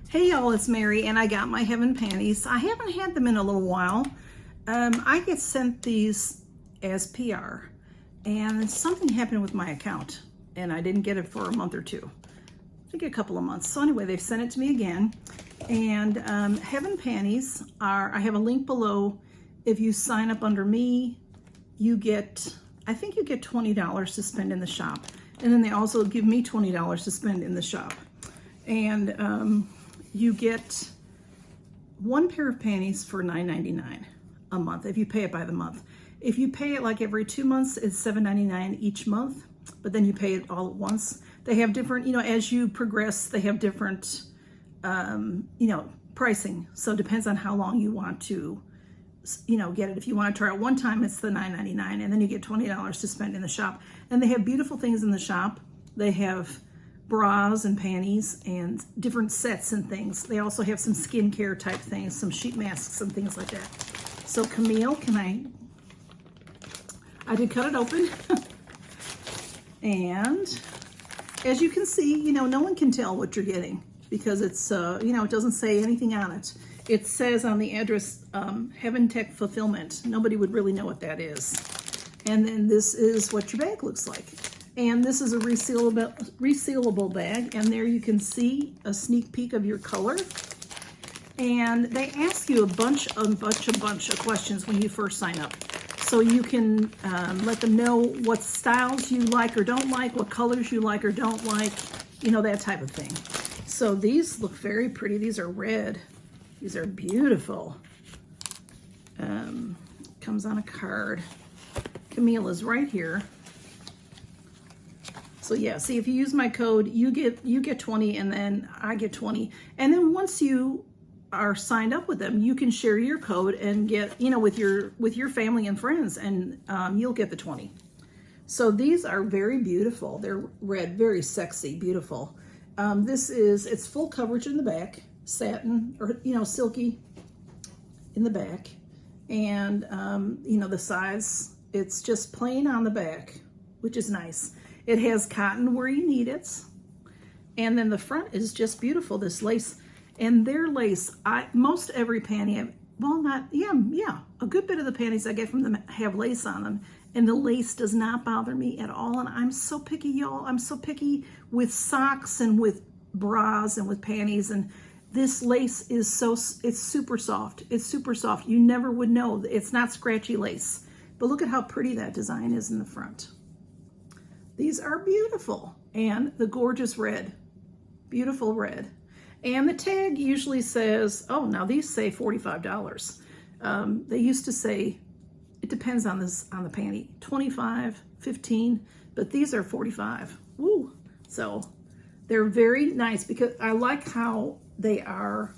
Hey y'all, it's Mary and I got my Heaven panties. I haven't had them in a little while. I get sent these as PR and something happened with my account and I didn't get it for a month or two. I think a couple of months. So anyway, they've sent it to me again. And Heaven panties are, I have a link below. If you sign up under me, you get, I think you get $20 to spend in the shop. And then they also give me $20 to spend in the shop. And you get one pair of panties for $9.99 a month if you pay it by the month. If you pay it like every 2 months, it's $7.99 each month, but then you pay it all at once. They have different, as you progress, they have different, pricing. So it depends on how long you want to, get it. If you want to try it one time, it's the $9.99, and then you get $20 to spend in the shop. And they have beautiful things in the shop. They have bras and panties and different sets and things. They also have some skincare type things, some sheet masks and things like that. So Camille, I did cut it open. And as you can see, no one can tell what you're getting because it's, it doesn't say anything on it. It says on the address, Heaven Tech Fulfillment. Nobody would really know what that is. And then this is what your bag looks like. And this is a resealable bag, and there you can see a sneak peek of your color. And they ask you a bunch of questions when you first sign up. So you can let them know what styles you like or don't like, what colors you like or don't like, that type of thing. So these look very pretty. These are red. These are beautiful. Comes on a card. Camille is right here. So yeah, see, if you use my code, you get 20 and then I get 20. And then once you are signed up with them, you can share your code and get, with your family and friends, and you'll get the 20. So these are very beautiful. They're red, very sexy, beautiful. It's full coverage in the back, satin or, silky in the back. And, the size, it's just plain on the back, which is nice. It has cotton where you need it. And then the front is just beautiful, this lace. And their lace, most every panty, a good bit of the panties I get from them have lace on them. And the lace does not bother me at all. And I'm so picky, y'all. I'm so picky with socks and with bras and with panties. And this lace is it's super soft. It's super soft. You never would know. It's not scratchy lace. But look at how pretty that design is in the front. These are beautiful, and the gorgeous red, beautiful red. And the tag usually says, oh, now these say $45. They used to say, it depends on the panty, 25, 15, but these are 45. Woo! So they're very nice because I like how they are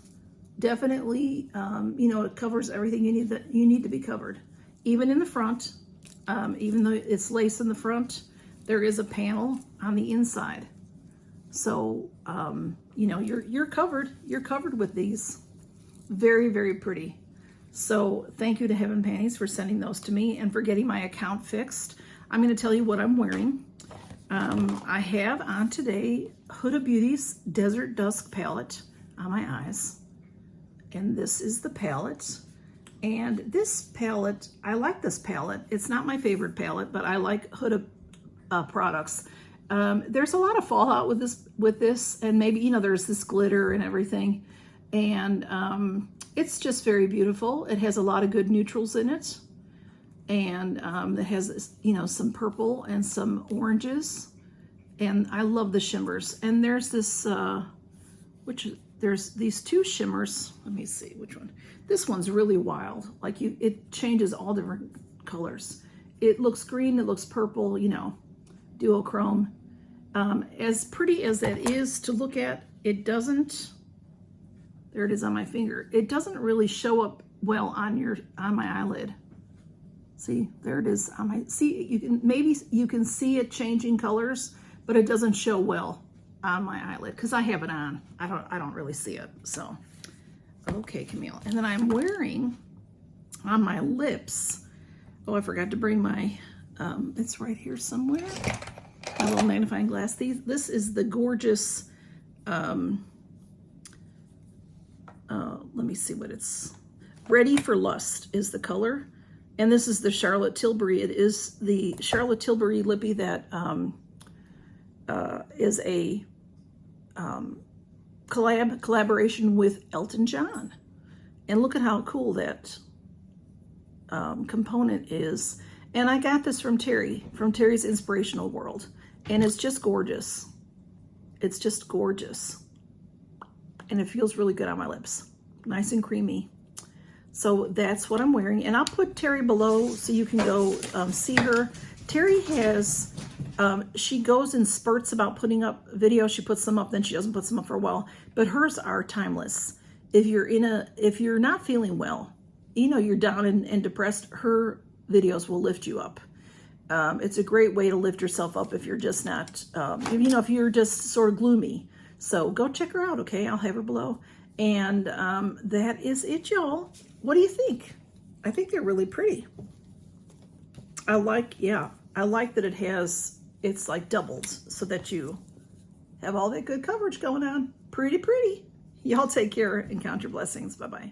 definitely, it covers everything you need to be covered. Even in the front, even though it's lace in the front, there is a panel on the inside. So, you're covered. You're covered with these. Very, very pretty. So thank you to Heaven Panties for sending those to me and for getting my account fixed. I'm going to tell you what I'm wearing. I have on today Huda Beauty's Desert Dusk palette on my eyes. And this is the palette. And this palette, I like this palette. It's not my favorite palette, but I like Huda products. There's a lot of fallout with this, and maybe there's this glitter and everything, and it's just very beautiful. It has a lot of good neutrals in it, and it has some purple and some oranges, and I love the shimmers. And there's this there's these two shimmers. Let me see which one. This one's really wild. Like it changes all different colors. It looks green. It looks purple. Duochrome. As pretty as that is to look at, it doesn't, there it is on my finger. It doesn't really show up well on my eyelid. See, there it is on my, maybe you can see it changing colors, but it doesn't show well on my eyelid because I have it on. I don't really see it. So, okay, Camille. And then I'm wearing on my lips, oh, I forgot to bring my, it's right here somewhere. A little magnifying glass. This is the gorgeous let me see what it's, Ready for Lust is the color. And this is the Charlotte Tilbury. It is the Charlotte Tilbury lippy that is a collaboration with Elton John. And look at how cool that component is. And I got this from Terry, from Terry's Inspirational World. And it's just gorgeous. It's just gorgeous. And it feels really good on my lips. Nice and creamy. So that's what I'm wearing. And I'll put Terry below so you can go see her. Terry has, she goes in spurts about putting up videos. She puts them up, then she doesn't put them up for a while. But hers are timeless. If you're not feeling well, you know, you're down and depressed, her videos will lift you up. It's a great way to lift yourself up if you're just not, you know, if you're just sort of gloomy. So go check her out, okay? I'll have her below. And that is it, y'all. What do you think? I think they're really pretty. I like that it has, it's like doubled so that you have all that good coverage going on. Pretty, pretty. Y'all take care and count your blessings. Bye-bye.